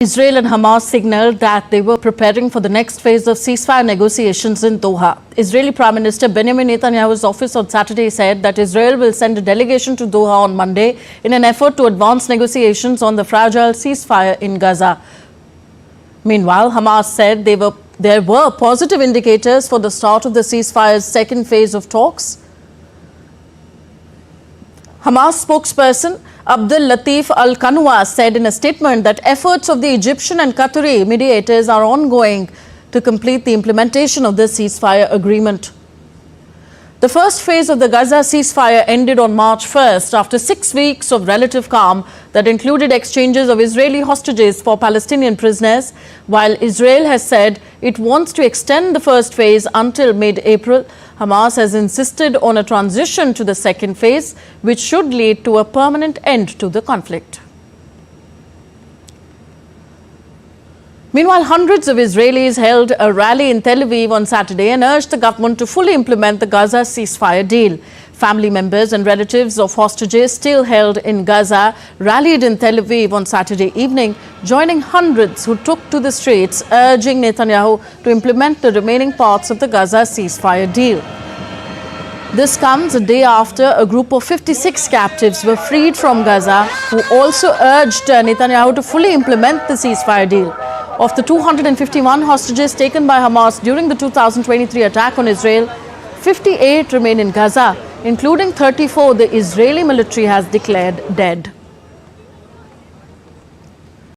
Israel and Hamas signaled that they were preparing for the next phase of ceasefire negotiations in Doha. Israeli Prime Minister Benjamin Netanyahu's office on Saturday said that Israel will send a delegation to Doha on Monday in an effort to advance negotiations on the fragile ceasefire in Gaza. Meanwhile, Hamas said there were positive indicators for the start of the ceasefire's second phase of talks. Hamas spokesperson Abdul Latif Al-Kanwa said in a statement that efforts of the Egyptian and Qatari mediators are ongoing to complete the implementation of the ceasefire agreement. The first phase of the Gaza ceasefire ended on March 1st after 6 weeks of relative calm that included exchanges of Israeli hostages for Palestinian prisoners, while Israel has said it wants to extend the first phase until mid-April. Hamas has insisted on a transition to the second phase, which should lead to a permanent end to the conflict. Meanwhile, hundreds of Israelis held a rally in Tel Aviv on Saturday and urged the government to fully implement the Gaza ceasefire deal. Family members and relatives of hostages still held in Gaza rallied in Tel Aviv on Saturday evening, joining hundreds who took to the streets urging Netanyahu to implement the remaining parts of the Gaza ceasefire deal. This comes a day after a group of 56 captives were freed from Gaza, who also urged Netanyahu to fully implement the ceasefire deal. Of the 251 hostages taken by Hamas during the 2023 attack on Israel, 58 remain in Gaza, including 34 the Israeli military has declared dead.